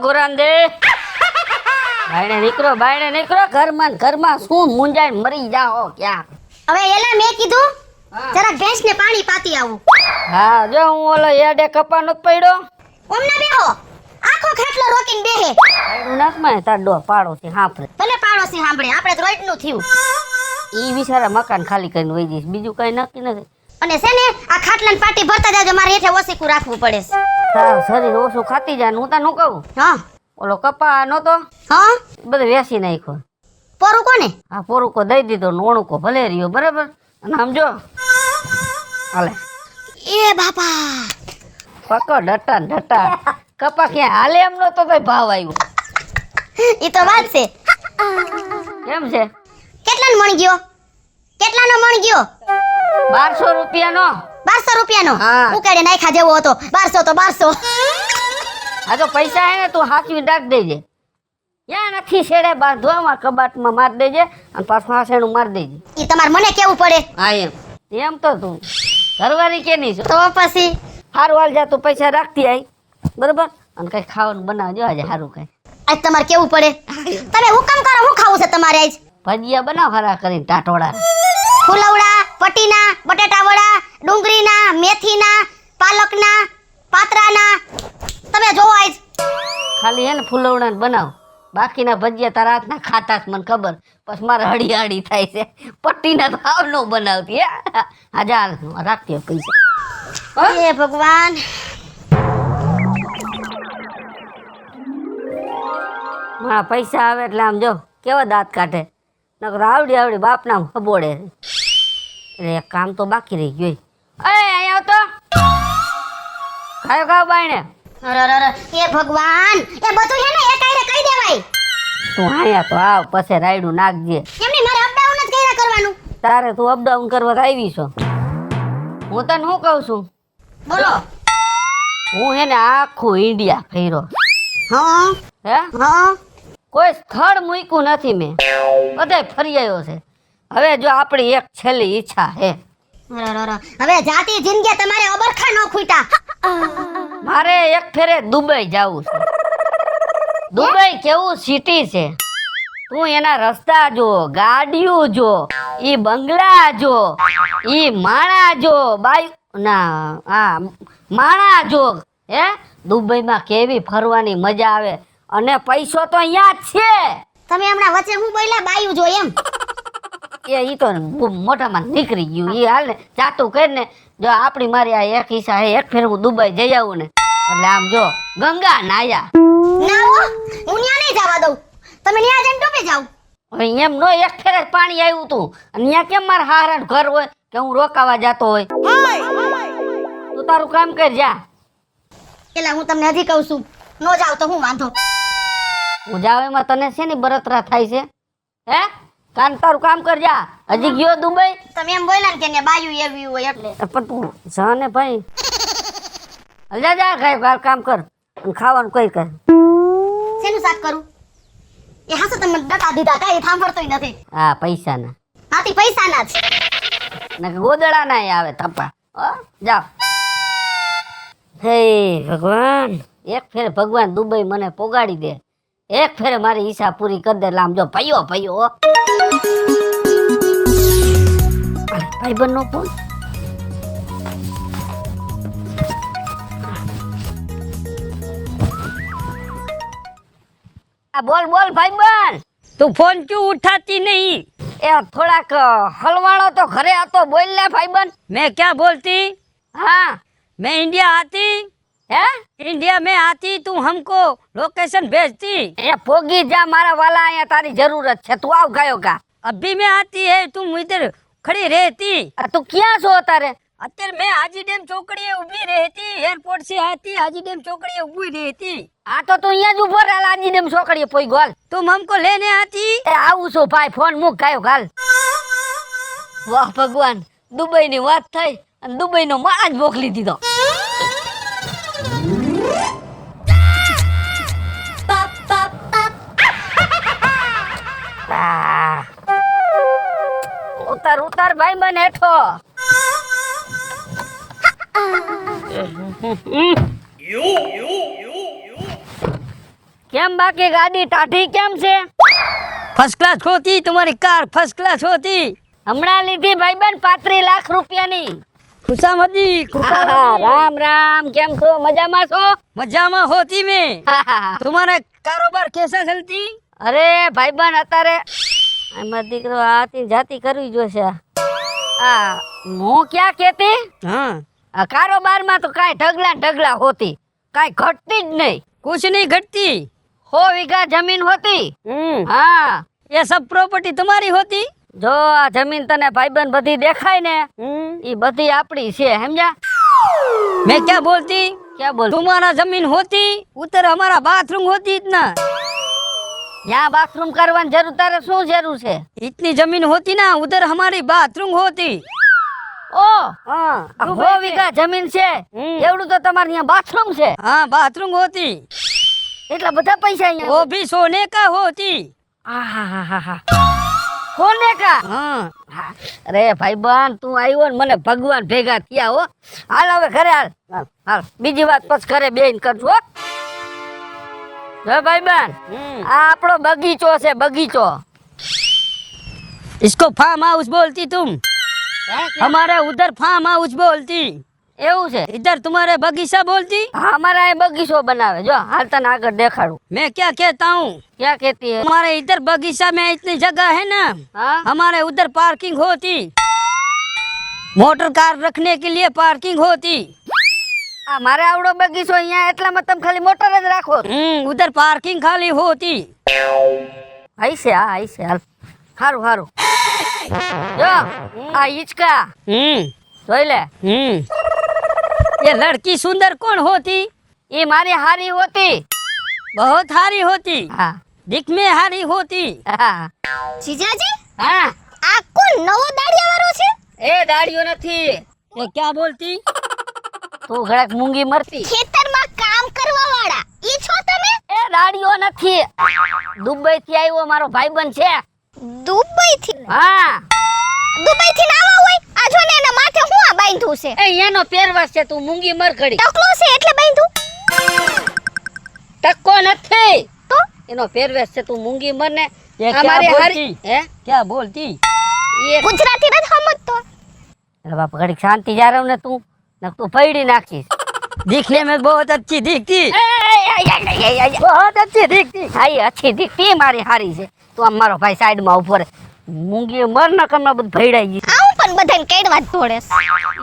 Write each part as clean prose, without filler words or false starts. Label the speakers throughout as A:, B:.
A: ગોરાન દે બાયણે નીકળો ઘરમાં શું મુંજાઈને મરી જાઓ ક્યાં
B: હવે એલા મેં કીધું જરાક ભેંસને પાણી પાતી આવું.
A: હા જો હું ઓલો યાડે કપાનો જ પડ્યો
B: ઓમના બેહો આખો ખાટલો રોકીને બેહે.
A: પડ્યું નાખમાં તાર ડો પાડો છે હાફરે
B: ભલે પાડોશી સાંભળે આપણે તો રોજનું થયું.
A: ઈ બિચારા મકાન ખાલી કરીને વહી જઈશ બીજું કઈ નક્કી નથી.
B: અને છે ને આ ખાટલાની પાટી ભરતા જાજો મારે હેઠે ઓસીકું રાખવું પડે છે.
A: તારું શરીર ઓછું ખાતી જાય ને હું તને કહું
B: હા
A: ઓલો કપા નતો
B: હા
A: બધું વેસી નાખ્યો.
B: પોરું કોને?
A: આ પોરુકો દઈ દીધો ને ઓણુકો ભલે રહ્યો બરાબર. અને આમ જો હાલે
B: એ બાપા
A: પકડ ડટા કપા ક્યાં હાલે એમ નતો તો ભાવ આવ્યો.
B: ઈ તો વાત છે.
A: કેમ છે
B: કેટલાનો મણ ગયો?
A: 1200 રૂપિયાનો.
B: 1200 રૂપિયાનો?
A: હા.
B: ઉકેડે નાખ્યા જેવો હતો. 1200 તો 1200.
A: આ તો પૈસા હે ને તું હાચવી રાખ દેજે. ક્યાં નથી છેડે બાંધવામાં કબાટમાં માર દેજે અને પાછું હાસેણું માર દેજે.
B: ઈ તમારે મને કેવું પડે.
A: હા એમ તો તું ઘરવાળી કે નહીં છો
B: તો પછી
A: હારું હાલ જા તું પૈસા રાખતી આઈ બરાબર અને કઈ ખાવાનું બનાવજો આજે સારું કઈ.
B: આજ તમારે કેવું પડે. તમે હુકમ કરો હું ખાવું છે તમારે આજ?
A: ભજીયા બનાવ હરા કરીને ટાટોડા
B: ફુલવડા, પટીના, બટેટા વડા, ડુંગળીના, મેથીના, પાલકના, પાત્રાના. તમે જોવો આજ
A: ખાલી હે ને ફૂલવડા બનાવ બાકીના ભજીયા તારા હાથના ખાતા જ મને ખબર. પછી મારે હળીયાળી થાય છે પટ્ટીના તો આવ ન બનાવતી હે. હા જા રાખતી પૈસા.
B: હે ભગવાન.
A: મારા પૈસા આવે એટલે આમ જો કેવા દાંત કાઢે નકર આવડી બાપના હબોડે. એટલે એક કામ તો બાકી રહી ગયું. અહીંયા આવતો ખાયો બાયણે.
B: અરે હે ભગવાન. એ બધું હે ને એક આયરે કહી દેવાય.
A: તું અહીંયા તો આવ પછી રાયડું નાખજે.
B: એમની મારે અપડાઉન જ કર્યા કરવાનું.
A: તારે તું અપડાઉન કરવા આવી છો. હું તને શું કહું છું
B: બોલો.
A: હું હે ને આખું ઇન્ડિયા ફેર્યો.
B: હા
A: હે
B: હા.
A: કોઈ સ્થળ મૂક્યું નથી મેં બધે ફરી આવ્યો છે. હવે જો આપણી એક છેલ્લી ઈચ્છા હે.
B: હવે જાતી જિંદગી તમારે અબરખા ન ખૂટા.
A: મારે એક ફેરે દુબઈ જવું છે. દુબઈ કેવું સિટી છે તું એના રસ્તા જો ગાડીઓ જો ઈ બંગલા જો ઈ માણા જો બાઈ ના આ માણા જો હે દુબઈમાં કેવી ફરવાની મજા આવે અને પૈસો તો અહીંયા જ છે.
B: તમે હમણાં વચ્ચે હું બોલ્યા બાયું જો એમ.
A: ઈ તો મોટામાં નીકળી ગયું. ઈ હાલ ને જાતું કરીને જો આપણી મારી આ એક હિસ્સા હે એક ફેર હું દુબઈ જઈ આવું ને એટલે આમ જો ગંગા નાયા.
B: ના હો હું ન્યા નહીં જવા દઉં. તમે ન્યા જઈને ડૂબી જાવ.
A: હવે એમ નો એક ફેર જ પાણી આવ્યું તું અને ત્યાં કેમ મારા હારાનું ઘર હોય કે હું રોકાવા જતો હોય. તું તારું કામ કર જા.
B: એલા હું તમને હજી કહું છું નો જાવ તો હું વાંધો.
A: હું જાવ એમાં તને છે ને બરતરા થાય છે હે કાન તારું કામ કર જા. હજી ગયો દુબઈ
B: તમે એમ બોલ્યા ને કે ન્યા બાયું એવી હોય એટલે.
A: પણ તું જા ને ભાઈ જા જા ખાય કામ કર અને ખાવાનું કઈ કર.
B: શેનું શાક કરું? એ હાસો તમે ડકા દીધા કાંઈ સાંભળતોય નથી.
A: હા પૈસાના
B: હાથી પૈસાના જ.
A: ને ગોદડા ના આવે થપ્પા. જાઓ. હે ભગવાન એક ફેર ભગવાન દુબઈ મને પોગાડી દે. એક ફેર મારી ઈચ્છા પૂરી કરી દે. આમ જો ભાઈઓ ભાઈબંધ નો ફોન. બોલ ભાઈબંધ.
C: તું फोन क्यों उठाती नहीं?
A: એ થોડાક હલવાળો તો ઘરે હતો. બોલ ને ભાઈબંધ.
C: मैं क्या बोलती?
A: હા
C: मैं इंडिया आती,
A: હે
C: इंडिया में आती तू हमको लोकेशन भेजती.
A: એ પોગી જા મારા વાલા અહીંયા તારી જરૂરત છે. તું આવ ગાયો કા.
C: अभी मैं आती है तुम इधर खड़ी रहती.
A: તું ક્યાં છો તારે?
C: અત્યારે मैं हाजी डैम चौकड़ी उभी रहती. एयरपोर्ट से आती हाजी डैम चौकड़ी उभी रहती.
A: આ તો તું અહીંયા જ ઉભો રહે. લાજી ડેમ છોકરીએ પોઈ ગોલ.
C: तुम हमको लेने आती.
A: એ આવું છું ભાઈ. ફોન મૂક ગાયો ગાલ. વાહ ભગવાન દુબઈ ની વાત થઈ અને દુબઈ નો માળ જ મોકલી દીધો. ઉતાર ભાઈ મને હેઠો. કેમ બાકી ગાડી ટાઢી કેમ છે?
C: फर्स्ट क्लास होती तुम्हारी कार, फर्स्ट क्लास होती।
A: હમણાં લીધી ભાઈબંધ 35 લાખ રૂપિયાની।
C: खुशामदी
A: આહા, રામ રામ, કેમ છો? મજામાં છો?
C: मजा में होती मैं।
A: આહા,
C: तुम्हारा कारोबार कैसा चलती?
A: અરે ભાઈબંધ અત્યારે આમાં દીકરો આતી જાતી કરવી જોશે। આ હું ક્યાં કેતી?
C: हाँ,
A: આ કારોબારમાં તો કાંઈ ઢગલા ને ઢગલા હોતી, કાંઈ ઘટતી જ નહીં।
C: कुछ नहीं घटती।
A: 100 વીઘા જમીન હોતી। હા,
C: ये सब प्रॉपर्टी तुम्हारी होती।
A: જો આ જમીન તને ભાઈબંધ બધી દેખાય ને, ઈ બધી આપણી છે, સમજ્યા?
C: मैं क्या बोलती?
A: ક્યાં બોલ?
C: तुम्हारा जमीन होती, उधर हमारा बाथरूम होती। इतना
A: यहाँ बाथरूम करવાની જરૂર તારે શું જરૂર છે?
C: इतनी जमीन होती ना, उधर हमारी बाथरूम होती।
A: ઓ
C: हाँ,
A: 100 વીઘા જમીન છે, એવડું તો તમારે અહીંયા બાથરૂમ છે,
C: हाँ बाथरूम होती।
A: એટલા બધા પૈસા અહીંયા?
C: वो भी सोने का होती।
A: આહાહાહા, કોને કા?
C: हाँ,
A: હા, અરે ભાઈબંધ તું આવ્યો ને મને ભગવાન ભેગા થયા હો। હાલ હવે ઘરે હાલ, હાલ, હાલ, બીજી વાત પછી ઘરે બેન કરજો હો। જો ભાઈબંધ આ આપણો બગીચો છે, બગીચો।
C: इसको फार्म हाउस बोलती तुम, हमारे उधर फार्म हाउस बोलती।
A: એવું છે?
C: इधर तुम्हारे बगीचा बोलती।
A: હા, અમારા એ બગીચો બનાવે। જો હાલ તને આગળ દેખાડું।
C: मैं क्या कहता हूँ,
A: ક્યાં કહેતી હે?
C: हमारे इधर बगीचा में इतनी जगह है ना,
A: હા,
C: हमारे उधर पार्किंग होती। मोटर कार रखने के लिए पार्किंग होती।
A: આ મારે આવડો બગીચો અહીંયા, એટલામાં તમે ખાલી મોટર જ રાખો?
C: उधर पार्किंग खाली होती।
A: આઈ છે, હા આઈ છે, હાલ હારું હારું। જો આ હિંચકા જોઈ લે,
C: ये लड़की सुंदर कौन होती?
A: એ મારી હારી હોતી।
C: बहुत हारी होती,
A: હા
C: दिख में हारी होती।
A: હા
B: જીજાજી
A: હા,
B: આ કોણ નવો દાડિયાવાળો છે?
A: એ દાડીઓ નથી,
C: ये क्या बोलती?
A: તું ઘડાક મૂંગી મરતી।
B: ખેતરમાં કામ કરવા વાળા ઈ છો તમે?
A: એ દાડીઓ નથી, દુબઈ થી આવ્યો મારો ભાઈબંધ છે।
B: દુબઈ થી?
A: હા,
B: દુબઈ થી ના હોય? આ જો ને એના માથે હું આ બાંધ્યું છે?
A: એ એનો પહેરવેશ છે, તું મૂંગી મર ઘડી।
B: ટકલો છે એટલે બાંધ્યું?
A: ટક્કો નથી,
B: તો
A: એનો પહેરવેશ છે, તું મૂંગી મર ને।
C: ये
A: આ
C: क्या
A: મારી
C: बोलती?
A: હારી હે
C: क्या बोलती?
A: એ
B: ગુજરાતી નથી સમજતો?
A: અરે બાપ ઘડીક શાંતિ જા રહો ને તું, ને તું પૈડી નાખીશ।
C: दिखने में बहुत अच्छी दिखती।
A: बहुत अच्छी दिखती। हाई अच्छी दिखती मारी हारी છે। તું આમ મારો ભાઈ સાઈડમાં ઉભો રહે, મૂંગી મર ન કમના બધું ભઈડાઈ ગઈ।
B: આવું પણ બધાને કેડવા જ તોડેસ।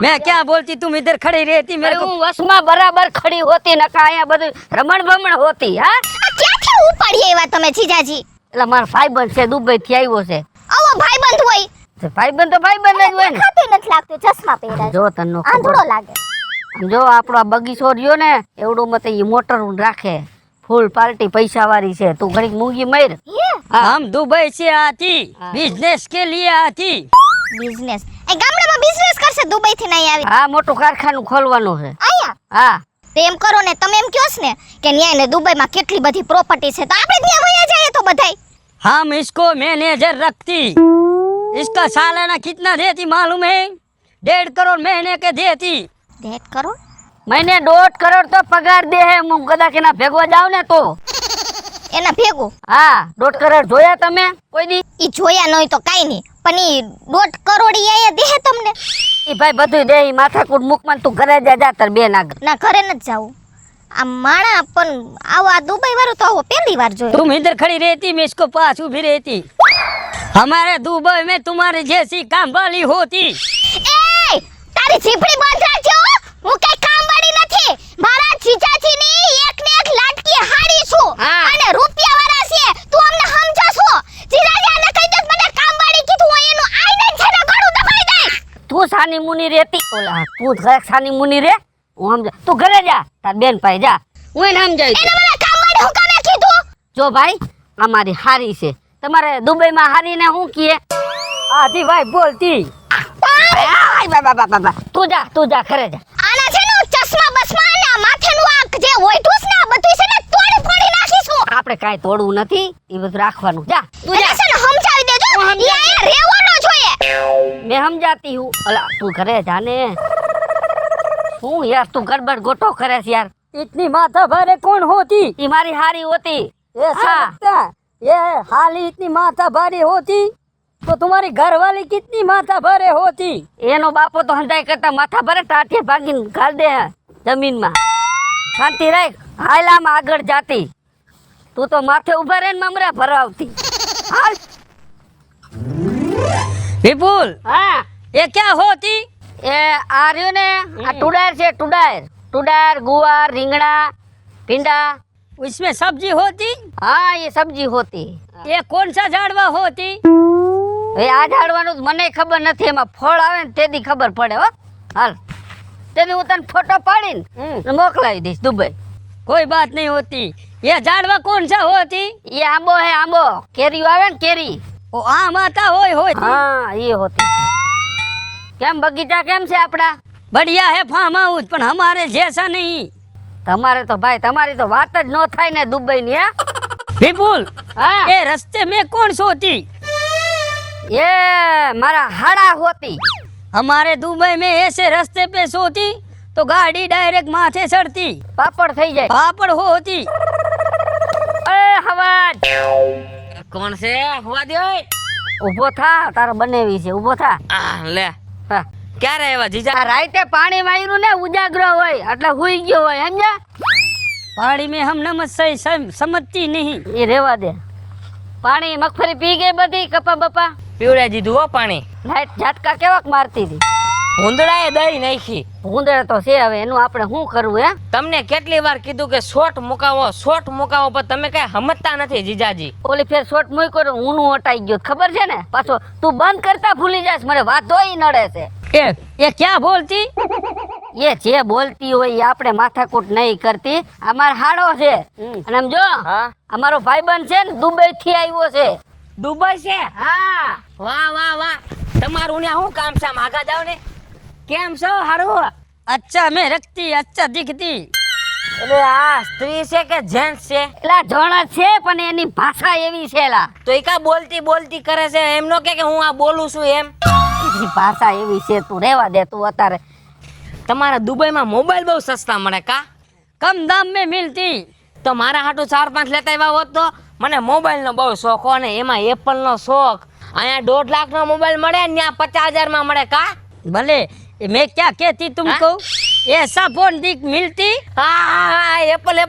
C: मैं क्या बोलती, तुम इधर खड़ी रहती मेरे को।
A: હું વસમાં બરાબર ખડી હોતી, નકા અહીંયા બધું રમણ ભમણ હોતી। હા,
B: આ ક્યાંથી ઉપાડી આવ્યા તમે જીજાજી?
A: એટલે મારો ભાઈબંધ છે, દુબઈ થી આવ્યો છે।
B: આવો ભાઈબંધ હોય?
A: ભાઈબંધ તો ભાઈબંધ જ હોય ને।
B: ખાતું નથી લાગતું, ચશ્મા પહેર્યા છે,
A: જો તને નો
B: આંધળો
A: ખબર।
B: લાગે।
A: આમ જો આપણો આ બગીચો રહ્યો ને, એવડું મત ઈ મોટર રાખે, ફૂલ પાર્ટી પૈસા વાળી છે। તું ઘડીક મૂંગી મર।
C: हम दुबई से आती,
A: हाँ।
C: बिजनेस के लिए आती।
B: બિઝનેસ એ ગામડામાં બિઝનેસ કરશે? દુબઈ થી નહીં આવી
A: હા, મોટું કારખાનું ખોલવાનું છે।
B: અહીંયા?
A: હા,
B: તો એમ કરો ને, તમે એમ કહો છો ને કે ન્યાય ને દુબઈમાં કેટલી બધી પ્રોપર્ટી છે, તો આપણે ત્યાં વયા જઈએ તો બધાય।
C: हम इसको मैनेजर रखती। इसका सालाना कितना देती मालूम है? 1.5 करोड़ महीने के देती।
B: 1.5 કરોડ?
A: મહિને 1.5 કરોડ તો પગાર દે હે। હું કદાચ એના ભેગો જાવ ને તો।
B: એના ભેગું?
A: હા, 1.5 કરોડ જોયા તમે કોઈ દી?
B: ઈ જોયા નહીં તો કાઈ નહીં, પણ ઈ 1.5 કરોડ ઈ આયા દેહે તમને?
A: ઈ ભાઈ બધું દે, ઈ માથાકૂટ મુકમાં તું ઘરે જા તાર બેન આગળ।
B: ના, ઘરે નથી જાવું। આ માણા પણ આવો આ દુબઈ વાળો તો આવો પહેલી વાર જોયો।
C: तुम इधर खड़ी रहती, मैं इसको पास उभी रहती। हमारे दुबई में तुम्हारी जैसी काम वाली होती।
B: એ તારી જીભડી બંધ રાખજો હો। હું કઈ કામવાળી નથી, મારા જીજાજીની એક ને એક લાડકી હાડી છું,
A: હા।
B: અને રૂપિયાવાળા છે। તું અમને સમજો છો? જીજાજી આને કહી દે મને કામવાળી કીધું, હું એનું આઈને છે ને ગળું દબાઈ દઈશ।
A: તું સાની મુની રહેતી, ઓલા તું ઘરે સાની મુની રે, હું સમજ। તું ઘરે જા તાર બેન પાસે જા, હું એને સમજાવી
B: એને મને કામવાળી હું કામે કીધું?
A: જો ભાઈ અમારી હારી છે, તમારે દુબઈમાં હારીને શું કીએ?
C: आधी भाई बोलती।
A: તું જા ઘરે જા।
B: આના છે ને ચશ્મા બસમા ને આ માથેનું આ જે ઓઢું છે ને આ બધું છે ને તોડી ફોડી નાખીશું।
A: આપણે કાંઈ તોડવું નથી, એ બધું રાખવાનું। જા તું
B: એને
A: જા,
B: છે ને સમજાવી દેજો,
A: હું
B: ઈ અહીંયા રહેવાનો જોઈએ।
A: मैं समझाती हूँ। अला तू घरे जाने, હું યાર તું ગડબડ ગોટો કરે છે યાર।
C: इतनी माथा भारे कौन होती?
A: ઈ મારી હારી હોતી।
C: ऐसा लगता है ये हाली इतनी माथा भारी होती तो तुम्हारी घरवाली कितनी माथा भारे होती।
A: એનો બાપો તો હંધાઈ કરતા માથા ભરે ટાઠે ભાગીને ઘાલ દે જમીનમાં. શાંતિ રાખ, હાલ આમ આગળ જાતી. તું તો માથે ઉભા રહીને મમરા ભરાવતી. હાલ.
C: विपुल
A: હા
C: ये क्या होती।
A: એ આ રહ્યું ને આ ટુડાર છે, ટુડાર ગુવાર રીંગણા ભીંડા.
C: उसमें सब्जी होती।
A: હા એ સબ્જી હોતી.
C: ये कौन सा झाड़वा होती।
A: હવે આ ઝાડવાનું તો મને ખબર નથી, એમાં ફળ આવે ને તેથી ખબર પડે હો. હાલ તેથી હું તને ફોટો પાડીને મોકલાવી દઈશ દુબઈ.
C: कोई बात नहीं होती। ये झाड़वा कौन सा होती।
A: એ આંબો હે આંબો, કેરીઓ આવે ને केरी.
C: वो आम आता होती।
A: હા એ હોતી. કેમ બગીચા કેમ છે આપડા?
C: बढ़िया है फार्म हाउस पर हमारे जैसा नहीं।
A: તમારે તો ભાઈ તમારી તો વાત જ ન થાય ને દુબઈ ની.
C: विपुल
A: હા
C: ये रास्ते में कौन सोती।
A: એ મારા હાડા હોતી.
C: हमारे दुबई में ऐसे रास्ते पे सोती तो गाड़ी डायरेक्ट माथे चढ़ती।
A: પાપડ થઈ જાય.
C: पापड़ होती।
A: એ હવાજ
D: કોણ છે હુવા દે ઓય
A: ઊભો થા, તારો બનેવી છે, ઊભો થા.
D: આ લે
A: હા.
D: ક્યારે આવ્યા જીજા
A: આ રાતે પાણી વાયરું ને ઉજાગરો હોય એટલે હુઈ ગયો હોય, સમજ્યા?
C: पहाड़ी में हम नमक सही समझती नहीं।
A: એ રેવા દે. પાણી મગફળી પી ગઈ બધી, કપા બપા.
D: પીવડાઈ દીધું હો પાણી
A: લાઈટ ઝાટકા કેવાક મારતી હતી.
D: ભૂંદડાએ દહીં નાખી
A: ભૂંદડા તો છે, હવે એનું આપણે શું કરવું હે?
D: તમને કેટલી વાર કીધું કે શોટ મુકાવો પણ તમે કઈ સમજતા નથી જીજાજી
A: ઓલી ફેર શોટ મૂક્યો ને ઊનું હટાઈ ગયો, ખબર છે ને? પાછો તું બંધ કરતા ભૂલી જાશ, મને વાતોય નડે છે.
C: ये क्या बोलती।
A: એ જે બોલતી હોય એ આપણે માથાકૂટ નહીં કરતી. અમાર હાડો છે અને આમ જો
D: હા
A: અમારો ભાઈબંધ છે ને દુબઈ થી આવ્યો છે.
D: દુબઈ છે
A: હા
D: વાહ વાહ વાહ તમારું ને શું કામ છે આમ આગા જાવ ને કેમ છો હારું
C: अच्छा मैं रखती अच्छा दिखती।
D: એટલે આ સ્ત્રી છે કે જેન્ટ્સ છે
A: એલા જણ છે પણ એની ભાષા એવી છે એલા.
D: તો એ કા બોલતી કરે છે એમ નો કે હું આ બોલું છું એમ
A: એની ભાષા એવી છે, તું રેવા દે. તું અત્યારે
D: તમારા દુબઈમાં મોબાઈલ બહુ સસ્તા મળે કા
C: कम दाम में मिलती।
D: તો મારા હાટુ 4-5 લેતા આવ્યા હોત તો મને મોબાઈલ નો બહુ શોખ હોય ને એમાં એપલ નો શોખ. અહીંયા 1.5 લાખ નો મોબાઈલ મળે ને ત્યાં 50,000 માં મળે કા
C: भले मैं क्या कहती तुमको ऐसा फोन दिख मिलती।
D: હા એપલ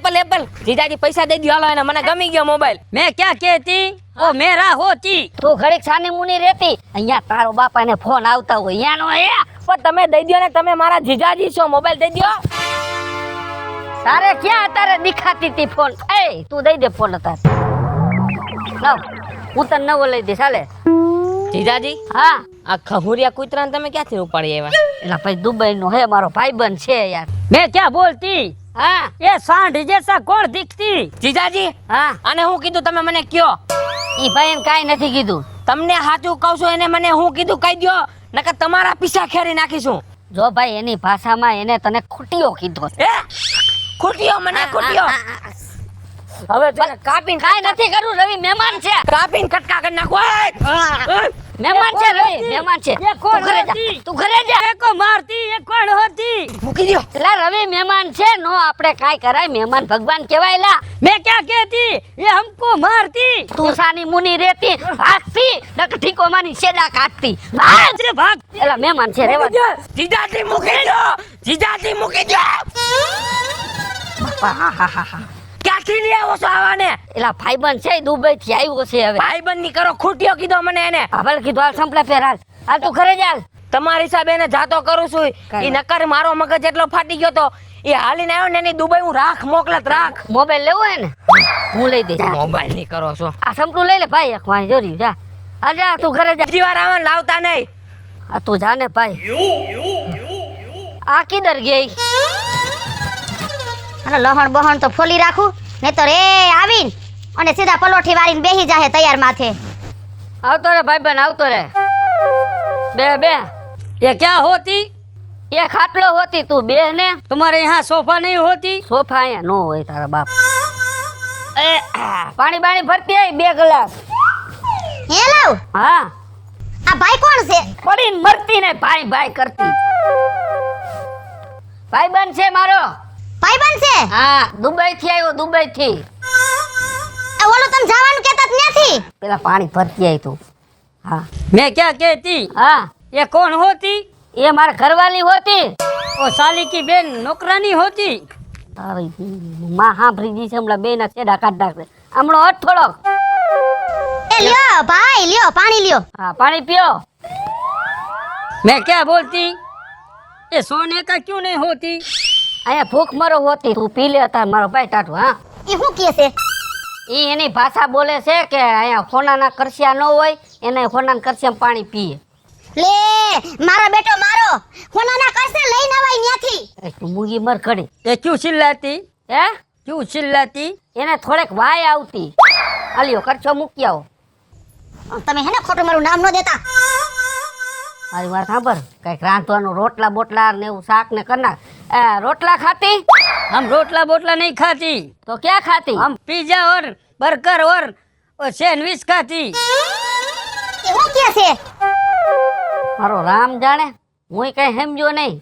D: જીજાજી પૈસા દઈ દો હાલો એને મને ગમી ગયો મોબાઈલ
C: मैं क्या कहती वो मेरा होती।
A: તું ઘડીક સાની મુની રહેતી. અહીંયા તારો બાપા ને ફોન આવતા હોય યાનો હે.
D: પણ તમે દઈ દો ને તમે મારા જીજાજી છો મોબાઈલ દઈ દો
A: તારે ક્યાં અત્યારે દેખાતી હતી ફોન? એ તું દઈ દે ફોન અત્યારે. લાવ હું તને નવો લઈ દઈશ. હાલે.
D: જીજાજી
A: હા
D: આ ખહુરિયા કૂતરાને તમે ક્યાંથી ઉપાડી આવ્યા
A: એલા ભાઈ દુબઈ નો હે, મારો ભાઈબંધ છે યાર.
C: मैं क्या बोलती
A: હા
C: ये सांड जैसा कौन दिखती।
D: જીજાજી
A: હા
D: અને હું કીધું તમે મને કયો
A: ઈ ભાઈ કાઈ નથી કીધું.
D: તમને સાચું કહું છું એને મને હું કીધું કહી દો નકર તમારા પીછા ખેરી નાખીશું
A: જો ભાઈ એની ભાષામાં એને તને ખૂટ્યો કીધો.
D: એ ખૂટ્યો મને ખૂટ્યો હવે તને કાપીને
A: કાઈ નથી કરું. રવિ મહેમાન છે,
D: કાપીને કટકા કરી નાખો
A: મહેમાન છે રવિ, મહેમાન છે.
C: ये कौन
A: તું ઘરે જા,
C: होती?
A: તું ઘરે જા.
C: ये को मारती ये कौन होती।
D: મૂકી દો
A: એલા રવિ મહેમાન છે, નો આપણે કાઈ કરાય, મહેમાન ભગવાન કહેવાય. લા
C: मैं क्या कहती ये हमको मारती।
A: તું સાની મુની રહેતી, ભાગતી નક ઠીકો માની સેડા કાઢતી. ભાગ
C: अरे भाग।
A: એલા મહેમાન છે, રેવા દે.
D: જીજાજી મૂકી દો જીજાજી મૂકી દો
A: હા હા હા હા.
D: ક્યાંથી લઈ આવો છો આવાને
A: એલા ભાઈબંધ છે દુબઈ થી આવ્યો છે. હવે
D: ભાઈબંધ ની કરો ખૂટ્યો કીધો મને એને
A: હવે કીધું હાલ સંપલા ફેર હાલ. હાલ તું ઘરે જા. હાલ.
D: તમારી હિસાબે એને જાતો કરું છું
A: કાંઈ
D: ઈ નકર મારો મગજ એટલો ફાટી ગયો તો એ હાલીને આવ્યો ને એની દુબઈ હું રાખ મોકલત રાખ
A: મોબાઈલ લેવો હે ને હું લઈ દઈશ.
D: મોબાઈલ ની કરો છો
A: આ સંપલું લઈ લે ભાઈ, એક વાંહે જોરી જા. હાલ જા તું ઘરે જા.
D: બીજી વાર આવવાનું લાવતા નહીં
A: આ તું જા ને ભાઈ. આ કિધર ગઈ?
B: અને લહણ બહણ તો ફોલી રાખું ને તો રે આવીન અને સીધા પલોઠી વાળીને બેહી જાહે તૈયાર માથે.
A: આવતો રે ભાઈબંધ, આવતો રે. બે
C: ये क्या होती।
A: એ ખાટલો હોતી, તું બે ને.
C: तुम्हारे यहाँ सोफा नहीं होती।
A: સોફા અહીંયા નો હોય તારા બાપ. પાણી બાણી ભરતી આવી 2 ગ્લાસ.
B: હે લાવ
A: હા
B: આ ભાઈ કોણ છે.
A: પડીને મરતી ને ભાઈ ભાઈ કરતી. ભાઈબંધ છે મારો.
B: ભાઈબંધ છે.
A: હા દુબઈ થી આવ્યો, દુબઈ થી.
B: આ ઓલો તમે જવાનું કહેતા જ નથી.
A: પેલા પાણી ભરતી આવી તું. હા
C: मैं क्या कहती
A: હા
C: ये कौन होती
A: એ મારા ઘરવાળી હોતી.
C: वो साली की बेन नौकरानी होती
A: તારી માં સાંભળી જી છે હમણાં બે ના છેડા કાઢ નાખશે હમણાં હટ થોડોક.
B: એ લ્યો ભાઈ લ્યો પાણી લ્યો.
A: હા પાણી પીઓ.
C: मैं क्या बोलती ये सोने का क्यों नहीं होती
A: અહીંયા ભૂખ મરો હોતી તું પી લે તાર મારો ભાઈ ટાટુ. હા
B: એ શું કહે છે?
A: ઈ એની ભાષા બોલે છે કે અહીંયા સોનાના કરસિયા ન હોય એને સોનાના કરસિયામાં પાણી પીએ.
B: લે મારો બેટો મારો કોનાના કરશે લઈને આવાય ન્યાથી.
A: એ તું મૂગી મર ખડી.
C: ये क्यों चिल्लाती
A: હે
C: क्यों चिल्लाती
A: એને થોડેક વાય આવતી. આલ્યો કરચો મૂકી આવો.
B: તમે હે ને ખોટું મારું નામ ન દેતા.
A: મારી વાત સાંભળ કઈક રાંધવાનું રોટલા બોટલા ને એવું શાક ને કરના રોટલા ખાતી
C: हम रोटला बोटला नहीं खाती
A: તો ક્યાં ખાતી?
C: हम पिज्जा और बर्गर और सैंडविच खाती
B: એ શું કહે છે?
A: મારો રામ જાણે હું કઈ સમજો નહીં.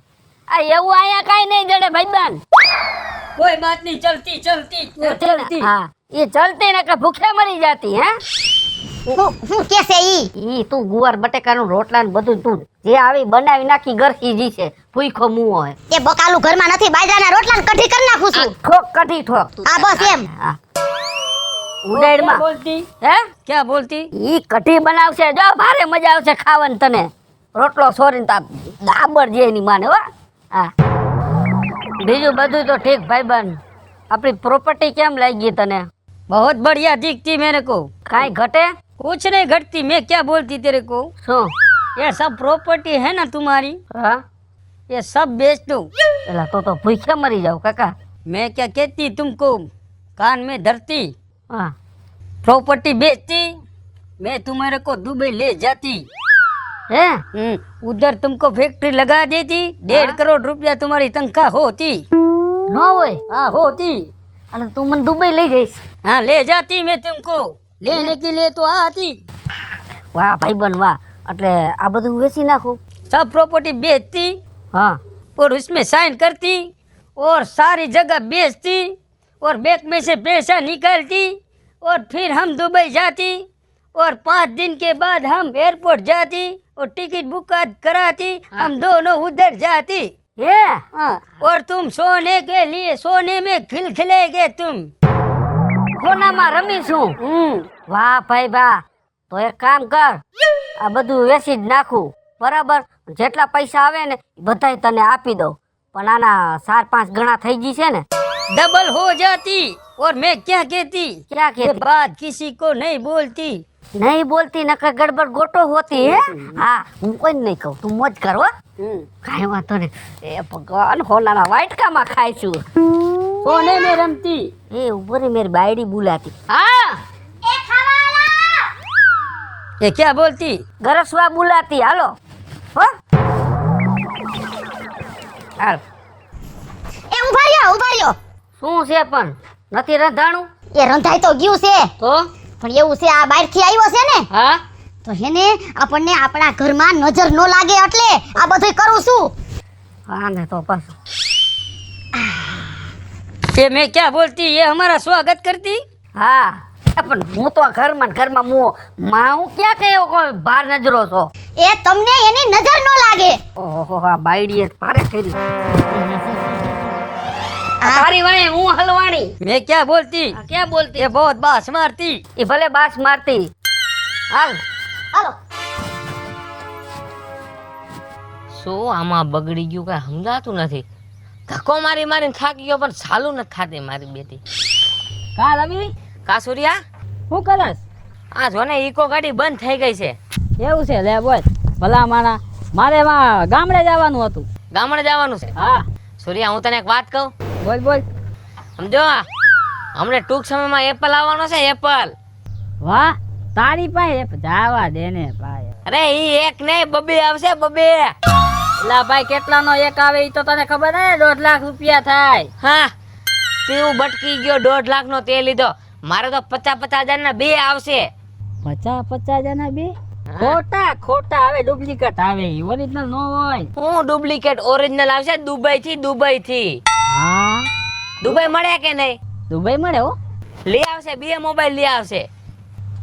A: આ એવું અહીંયા કઈ નહીં જડે ભાઈબંધ.
C: कोई बात नहीं चलती चलती
A: હા એ ચલતી ને કે ભૂખે મરી જાતી. હે
B: શું કહે છે ઈ?
A: ઈ તું ગુવાર બટેકાનું રોટલા ને બધું તું જે આવી બનાવી નાખી ગરખી જી છે ભૂખો મું હોય.
B: એ બકાલું ઘરમાં નથી બાજરાના રોટલા ને કઢી કરી નાખું છું.
A: ઠોક કઢી ઠોક.
B: આ બસ એમ.
A: હા
C: क्या
A: ઉડાડમાં
C: बोलती
A: હે
C: क्या बोलती
A: ઈ કઢી બનાવશે જો ભારે મજા આવશે ખાવાની તને. રોટલો સોરીને તા દાબર જે એની માને હો. હા બીજું બધું તો ઠીક ભાઈબંધ. આપણી પ્રોપર્ટી કેમ લાગી તને?
C: बहुत बढ़िया दिखती मेरे को
A: કાંઈ ઘટે?
C: कुछ नहीं घटती मैं क्या बोलती तेरे को
A: શું?
C: ये सब प्रॉपर्टी है ना तुम्हारी
A: હા
C: ये सब बेच दो
A: પેલા તો ભૂખે મરી જાવ કાકા.
C: मैं क्या कहती तुमको कान में धरती
A: હા
C: प्रॉपर्टी बेचती मैं तुम्हारे को दुबई ले जाती
A: હે
C: उधर तुमको फैक्ट्री लगा देती 1.5 करोड़ रुपया तुम्हारी तनख्वाह होती
A: ન હોય
C: हाँ होती
A: અને તું મને દુબઈ લઈ જઈશ.
C: हाँ ले जाती मैं तुमको लेने के लिए तो आती
A: વાહ ભાઈબંધ વાહ. એટલે આ બધું વેચી નાખું.
C: सब प्रॉपर्टी बेचती
A: હા
C: और उसमें साइन करती और सारी जगह बेचती और बैंक में से पैसा निकालती और फिर हम दुबई जाती और 5 दिन के बाद हम एयरपोर्ट जाती और टिकट बुक कराती हम दोनों उधर जाती
A: હે
C: हाँ और तुम सोने के लिए सोने में खिलखिलेगे तुम
A: સોનામાં રમીશું. વાહ ભાઈ વાહ. તો એક કામ કર આ બધું વેચી જ નાખું બરાબર. જેટલા પૈસા આવે ને બધાય તને આપી દઉં પણ આના 4-5 ગણા થઈ ગઈ છે ને.
C: डबल हो जाती और मैं क्या कहती
A: ક્યાં
C: ये
A: કે
C: बात किसी को नहीं बोलती
A: નહીં બોલતી નકર ગડબડ ગોટો હોતી. હે હા હું કોઈ નહીં કહું તું મોજ કર હો. કાંઈ વાંધો નહીં. એ ભગવાન હોનાના વાટકામાં ખાય છું.
C: सोने में रमती
A: એ ઉપર મેરી બાયડી બોલાતી. હા
B: એ ખાવાલા.
C: ये क्या बोलती
A: ગરસવા બોલાતી. હાલો હો હાલ.
B: એ ઉભા રહ્યો.
A: શું છે પણ નથી રંધાણું
B: એ રંધાઈ તો ગયું છે
A: તો?
B: પણ એવું છે આ બહારથી આવ્યો છે ને
A: હા
B: તો હેને આપણને આપણા ઘરમાં નજર ન લાગે એટલે આ બધું કરું છું.
A: હા ને તો પાછું
C: ये मैं क्या बोलती ये हमारा स्वागत करती
A: હા એ પણ હું તો ઘરમાં ને ઘરમાં હું ક્યાં કયો કોઈ બહાર નજરો છો.
B: એ તમને એની નજર ન લાગે.
A: ઓહો આ બાયડીએ પારે કરી. તારી વાણી હું હલવાણી.
C: मैं क्या बोलती
A: આ ક્યાં બોલતી?
C: ये बहुत बास मारती
A: એ ભલે બાસ મારતી. હાલ
B: હાલો.
D: શું આમાં બગડી ગયું કઈ સમજાતું નથી. ધક્કો મારી મારીને થાકી ગયો પણ ચાલુ નથી થાતી મારી બેટી.
C: કા રમી
D: કા સૂર્યા
C: શું કરસ
D: આ જો ને ઇકો ગાડી બંધ થઈ ગઈ છે.
C: એવું છે લે બોલ ભલા માણા મારે એમાં ગામડે જવાનું હતું.
D: ગામડે જવાનું છે.
C: હા
D: સૂર્યા હું તને એક વાત કહું
C: બોલ બોલ
D: સમજો હમણાં ટૂંક સમયમાં એપલ આવવાનો છે. એપલ
C: વાહ તારી પાસે જાવા દે ને ભાઈ.
D: અરે ઈ એક નહીં બબે આવશે બબે.
C: એલા ભાઈ કેટલાનો એક આવે ઈ તો તને ખબર હે 1.5 લાખ રૂપિયા થાય.
D: હા તું બટકી ગયો 1.5 લાખ નો તે લીધો. મારે તો 50-50 હજાર ના 2 આવશે.
C: 50 જણા બે ખોટા આવે ડુપ્લિકેટ આવે ઓરિજિનલ નો હોય.
D: હું ડુપ્લિકેટ ઓરિજિનલ આવશે દુબઈ થી.
C: હા
D: દુબઈ મળે કે નહીં?
C: દુબઈ મળે હો.
D: લઈ આવશે, બે મોબાઈલ લઈ આવશે.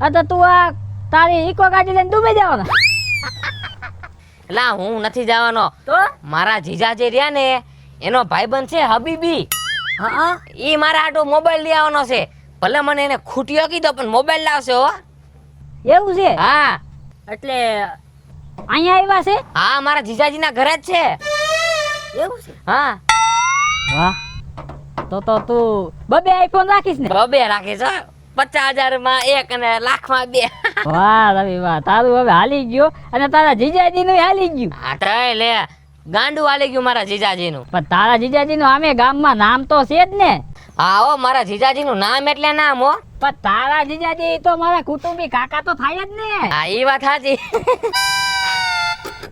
C: આ તો તું આ તારી ઇકો ગાડી લઈને દુબઈ જવાનો
D: લા હું નથી જવાનો.
C: તો
D: મારા જીજાજી રહ્યા ને એનો ભાઈબંધ છે હબીબી.
C: હા
D: ઈ મારા આટો મોબાઈલ લઈ આવવાનો છે. ભલે મને એને ખૂટ્યો કીધો પણ મોબાઈલ લાવશે હો.
C: એવું છે
D: હા
C: એટલે અહીંયા આવ્યા છે
D: હા મારા જીજાજીના ઘરે જ છે.
C: એવું છે
D: હા
C: વાહ તો તું બબે આઈફોન રાખીશ ને
D: બબે રાખે છે 50,000 માં એક અને લાખમાં બે.
C: વાહ રવિ વાહ તારું હવે હાલી ગયો અને તારા જીજાજી નું હાલી ગયું
D: આ તો લે ગાંડું વાલી ગયું મારા જીજાજીનું.
C: પણ તારા જીજાજી નું આમે ગામમાં નામ તો છે જ ને
D: હા હો મારા જીજાજીનું નામ એટલે નામ હો.
C: પણ તારા જીજાજી તો મારા કુટુંબી કાકા તો થાય જ ને
D: હા એ વાત સાચી.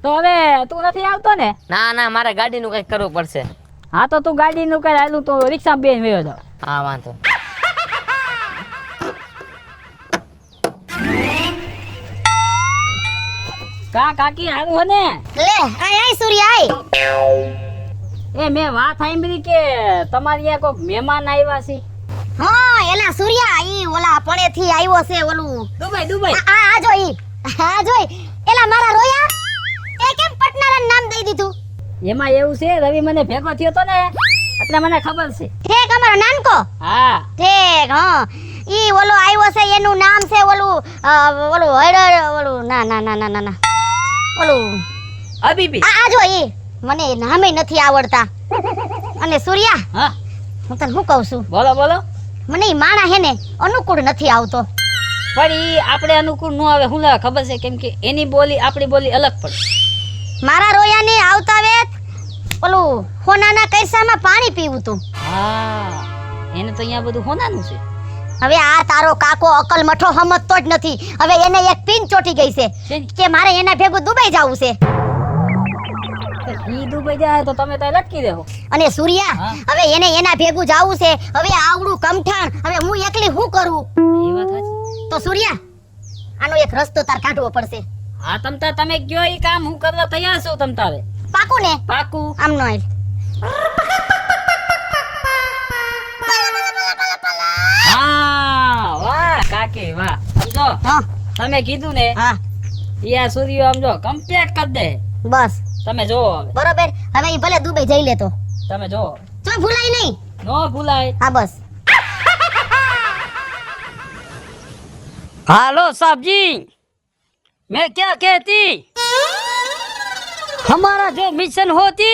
C: તો હવે તું નથી આવતો ને
D: ના ના મારે ગાડીનું કંઈક કરવું પડશે.
C: હા તો તું ગાડી નું કઈ હાલું તો રિક્ષા બેન વયો જાવ
D: હા વાંધો.
C: કાકી હારું હે ને
B: લે આય સૂર્યા આય
C: એ મેં વાત સાંભળી કે તમારી અહીંયા કોઈક મહેમાન આવ્યા છે
B: હા એલા સૂર્યા ઈ ઓલા પણે થી આવ્યો છે ઓલું
C: દુબઈ
B: આ જો ઈ આ જોઈ એલા મારા રોયા તે કેમ પટનારાનું નામ દઈ દીધું
C: એમાં એવું છે રવિ મને ભેગો થયો તો ને એટલે મને ખબર છે
B: ઠેક અમારો નાનકો
C: હા
B: ઠેક હા ઈ ઓલો આવ્યો છે એનું નામ છે ઓલું હૈડર ઓલું ના ઓલું
C: હબીબી
B: આ જો ઈ મને નામે નથી આવડતા અને સૂર્યા
C: હા
B: હું તને શું કહું છું
C: બોલો
B: મને ઈ માણા હે ને અનુકૂળ નથી આવતો
C: પણ ઈ આપણે અનુકૂળ નો આવે હું લા ખબર છે કેમ કે એની બોલી આપણી બોલી અલગ પડે
B: મારા રોયાને આવતા વેત ઓલું હોનાના કૈસામાં પાણી પીવું તું
C: હા એને તો અહીંયા બધું હોનાનું છે
B: હવે આ તારો કાકો અકલ મઠો સમજતો જ નથી હવે એને એક પિન ચોટી ગઈ છે
C: શેની?
B: કે મારે એના ભેગું દુબઈ જવું છે
C: ઈ દુબઈ જાય તો તમે તો લટકી દેહો
B: અને સૂર્યા
C: હા.
B: હવે એને એના ભેગું જવું છે હવે આવડું કમઠાણ હવે હું એકલી શું કરું
C: એ વાત સાચી
B: તો સૂર્યા આનો એક રસ્તો તાર કાઢવો પડશે
C: હા તમે કયો ઈ કામ હું કરવા તૈયાર છું તમ તારે
B: પાકું ને
C: પાકું
B: આમ નો આય
C: હા વાહ કાકી વાહ સમજો
B: હા
C: તમે કીધું ને
B: હા
C: ઈ આ સૂર્યો આમ જો કમ્પ્લીટ કરી દે
B: બસ
C: તમે જોવો હવે
B: બરોબર હવે ઈ ભલે દુબઈ જઈ લેતો
C: તમે જોવો
B: તો ભૂલાય નહીં
C: નો ભૂલાય
B: હા બસ
C: हेलो साहब जी मैं क्या कहती हमारा जो मिशन होती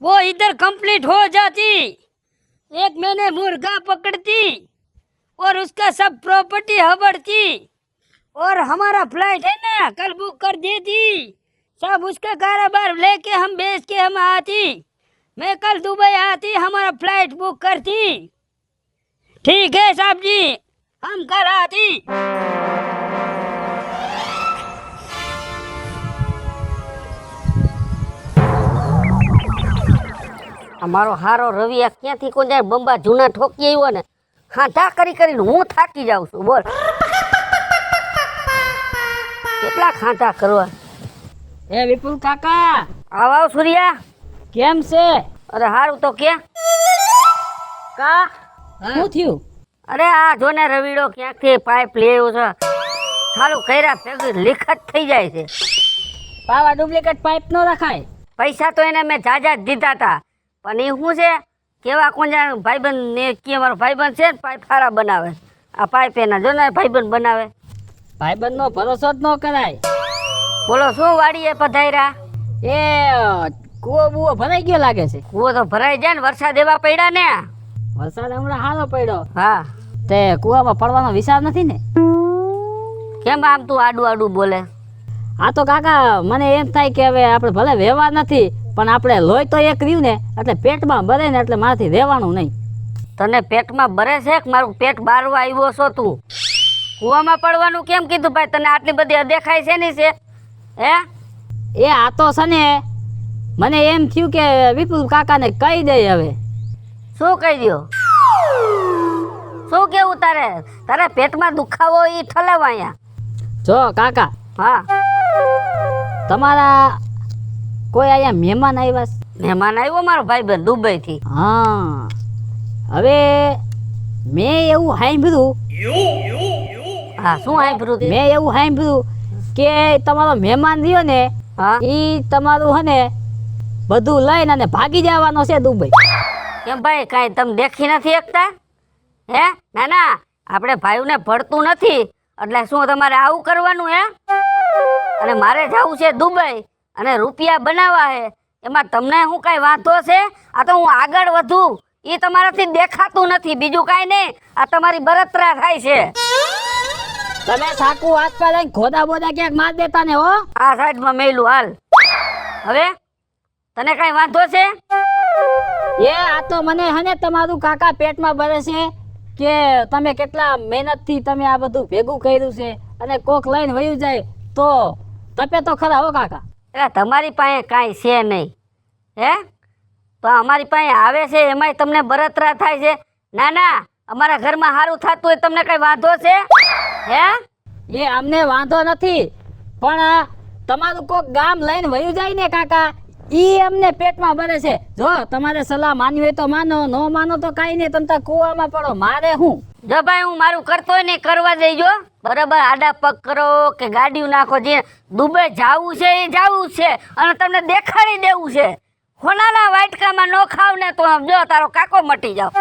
C: वो इधर कंप्लीट हो जाती एक मैंने मुर्गा पकड़ती और उसका सब प्रॉपर्टी हबड़ती और हमारा फ्लाइट है ना कल बुक कर देती सब उसका कारोबार लेके हम बेच के हम आती मैं कल दुबई आती हमारा फ्लाइट बुक करती ठीक है साहब जी हम कल आती
A: અમારો હારો રવિ આ ક્યાંથી કોઈ જાય બંબા જૂના ઠોકી આવ્યો ને હાંધા કરીને હું થાકી જાઉં છું બોલ કેટલા ખાંધા કરવા
C: એ વિપુલ કાકા
A: આવ સૂર્યા
C: કેમ છે
A: અરે હારું તો ક્યાં કા
C: શું થયું
A: અરે આ જો ને રવિડો ક્યાંકથી પાઇપ લેવો છે સારું કર્યા ભેગું લીખત થઈ જાય છે
C: પાવા ડુપ્લિકેટ પાઇપ નો રખાય
A: પૈસા તો એને મેં જાજા જ દીધા હતા પણ એ શું છે કેવા કોંજા ભાઈબંધ ને કે મારો ભાઈબંધ છે ને પાઇપ સારા બનાવે આ પાઇપ એના જો ને ભાઈબંધ બનાવે
C: ભાઈબંધ નો ભરોસો જ ન કરાય
A: બોલો શું વાડીએ પધાર્યા
C: એ કૂવો બુવો ભરાઈ ગયો લાગે છે
A: કૂવો તો ભરાઈ જાય ને વરસાદ એવા પડ્યા ને
C: વરસાદ હમણાં હારો પડ્યો
A: હા
C: તે કૂવામાં પડવાનો વિચાર નથી ને
A: કેમ આમ તું આડું આડું બોલે
C: આ તો કાકા મને એમ થાય કે હવે આપણે ભલે વ્યવહાર નથી પણ આપણે લોહી તો એક રહ્યું ને એટલે પેટમાં ભરે ને એટલે મારાથી રહેવાનું નહીં
A: તને પેટમાં ભરે છે કે મારું પેટ બારવા આવ્યો છો તું કૂવામાં પડવાનું કેમ કીધું ભાઈ તને આટલી બધી અદેખાય છે ની છે હે
C: એ આ તો છે ને મને એમ થયું કે વિપુલ કાકાને કહી દે હવે
A: શું કહી દો શું કેવું તારે પેટમાં દુખાવો એ ઠલાવા અહીંયા
C: જો કાકા
A: હા
C: તમારા કોઈ અહીંયા મહેમાન આવ્યા છે?
A: મહેમાન આવ્યો મારો ભાઈબંધ દુબઈથી
C: હા હવે મેં એવું સાંભળ્યું
A: હા શું સાંભળ્યું તે?
C: મેં એવું સાંભળ્યું કે તમારો મહેમાન રહ્યો ને
A: હા
C: ઈ તમારું હે ને બધું લઈને અને ભાગી જવાનો છે દુબઈ.
A: કેમ ભાઈ કાંઈ તમે દેખી નથી શકતા? હે ના ના આપણે ભાઈઓને ભળતું નથી એટલે શું તમારે આવું કરવાનું હે? અને મારે જવું છે દુબઈ અને રૂપિયા બનાવવા હે, એમાં તમને શું કાંઈ વાંધો છે? આ તો હું આગળ વધું એ તમારાથી દેખાતું નથી, બીજું કાંઈ નહીં. આ તમારી બળતરા થાય છે.
C: તમે સાકુ હાથ પર લઈને ખોદા બોદા ક્યાંક માર દેતા ને હો.
A: આ સાઈડમાં મેલું હાલ. હવે તને કાંઈ વાંધો છે?
C: એ આ તો મને હને તમારું કાકા પેટમાં ભરે છે કે તમે કેટલા મહેનતથી તમે આ બધું ભેગું કર્યું છે અને કોક લઈને વયું જાય તો તપે તો ખરા હો કાકા.
A: એટલે તમારી પાસે કાંઈ છે નહીં હે, તો અમારી પાસે આવે છે એમાંય તમને બળતરા થાય છે. ના ના અમારા ઘરમાં સારું થતું હોય તમને કઈ વાંધો છે હે?
C: એ અમને વાંધો નથી પણ તમારું કોક ગામ લઈને વયું જાય ને કાકા ઈ અમને પેટમાં ભરે છે. જો તમારે સલાહ માનવી હોય તો માનો, નો માનો તો કાંઈ નહીં, તમે તાર કૂવામાં પડો, મારે હું.
A: જો ભાઈ હું મારું કરતો હોય ને એ કરવા દેજો બરાબર. આડા પગ કરો કે ગાડીઓ નાખો, જે દુબઈ જાવું છે એ જાવું છે અને તમને દેખાડી દેવું છે. હોનાના વાટકામાં નો ખાવ ને તો આમ જો તારો કાકો મટી જાવ.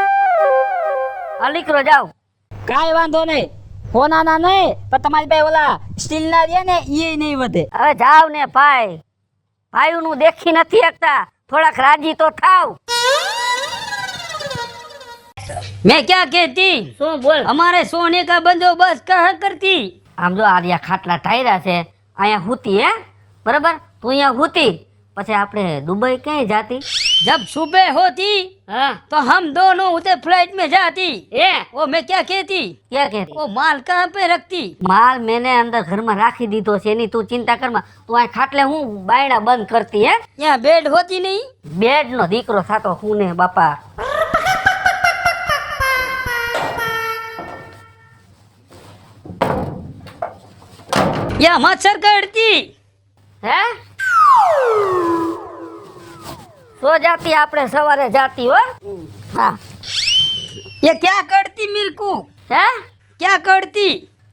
A: અલીકરો જાવ.
C: કાંઈ વાંધો નહીં, હોનાના નહીં પણ તમારી પાસે ઓલા સ્ટીલના રહ્યા ને એ નહીં વધે.
A: હવે જાવ ને ભાઈ, ભાઈઓનું દેખી નથી શકતા, થોડાક રાજી તો થાવ.
C: मैं क्या कहती,
A: શું બોલ?
C: हमारे सोने का बंदोबस्त कहाँ करती.
A: આમ જો આર્યા ખાટલા ટાયરા છે, અહીંયા હુતી હે બરાબર. તું અહીંયા હુતી પછી આપણે દુબઈ ક્યાંય જાતી?
C: जब सुबह होती
A: હા
C: तो हम दोनों उधर फ्लाइट में जाती.
A: એ
C: वो मैं क्या कहती,
A: ક્યાં કહેતી?
C: वो माल कहाँ पे रखती.
A: માલ મેને અંદર ઘરમાં રાખી દીધો છે, એની તું ચિંતા કરમાં. તું આ ખાટલે હું બાયણા બંધ કરતી હે?
C: यहाँ बेड होती नहीं.
A: બેડ નો દીકરો થાતો હું ને બાપા.
C: यहाँ मच्छर काटती.
A: હે સો જાતી આપણે સવારે જાતી હો. હા
C: ये क्या करती मेरे को,
A: હે
C: क्या करती.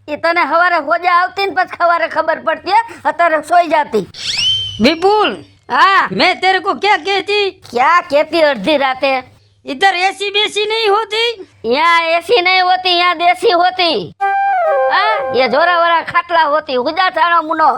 A: એ તને સવારે હોજા આવતી ને પછી સવારે ખબર પડતી હે, અત્યારે સોઈ જાતી.
C: विपुल
A: હા
C: मैं तेरे को क्या कहती,
A: ક્યાં કેતી અડધી રાતે?
C: इधर एसी बेसी नहीं होती.
A: यहाँ एसी नहीं होती, यहाँ देसी होती. हाँ ये जोरा वरा खाटला होती. हुजा थानो मुनो.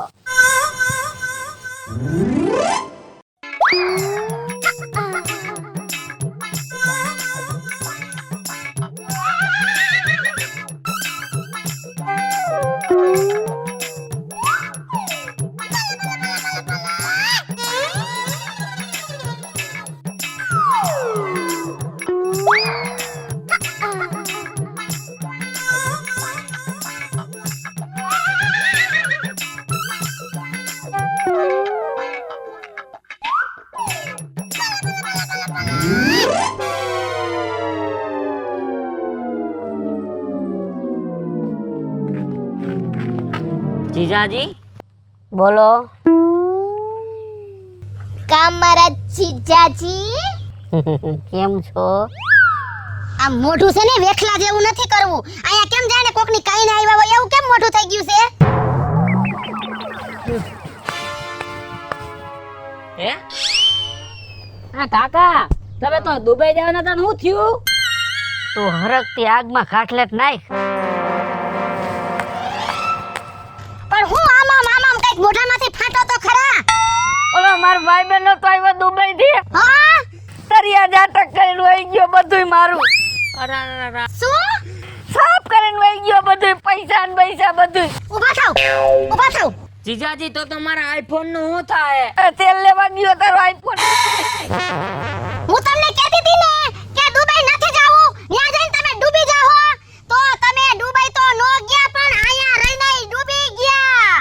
D: જીજાજી
A: બોલો.
B: કામ મારા જીજાજી.
A: કેમ છો?
B: આ મોઢું છે ને વેખલા જેવું નથી કરવું. અહીંયા કેમ જાણે કોકની કાઈ ના આવ્યા હોય એવું કેમ મોઢું થઈ ગયું છે?
D: હે
C: હા કાકા તમે તો દુબઈ જવાના હતા ને શું થયું.
A: તું હરકતી આગમાં ખાટલેટ નાખ.
B: પણ હું આમ કઈક મોઢામાંથી ફાટો તો ખરા.
A: ઓલો મારો ભાઈ બહેન તો આવ્યો દુબઈ થી,
B: હા
A: તરિયા જાટક કરીને વહી ગયો બધુંય મારું.
B: શું?
A: સાફ કરીને વહી ગયો બધુંય, પૈસા ને પૈસા બધુંય.
B: ઊભા થાવ.
D: જીજાજી તો તમારા આઈફોન નું શું થાય?
A: એ તેલ લેવા ગયો તારો આઈફોન.
B: હું તમને કહેતી હતી ને કે દુબઈ નથી જાવું. ત્યાં જઈને તમે ડૂબી જાઓ. તો તમે દુબઈ તો નો ગયા પણ અહીંયા રહીને ડૂબી ગયા.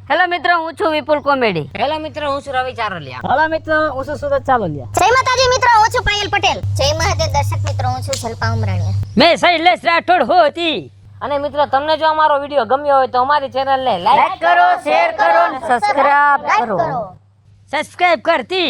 A: હેલો મિત્રો, હું છું વિપુલ કોમેડી.
D: હેલો મિત્રો, હું છું રવિ ચારોલિયા.
C: હલો મિત્રો, હું છું સુરત ચાલોલિયા.
B: જય માતાજી મિત્રો, હું છું પાયલ પટેલ. જય મહાદેવ દર્શક મિત્રો, હું છું શિલ્પા ઉમરાણીયા.
C: मैं शैलेश राठौड़ होती.
D: અને મિત્રો તમને જો અમારો વિડીયો ગમ્યો હોય તો અમારી ચેનલને લાઈક
A: લાઈક કરો, શેર કરો, સબસ્ક્રાઇબ કરો.
C: सब्सक्राइब करती.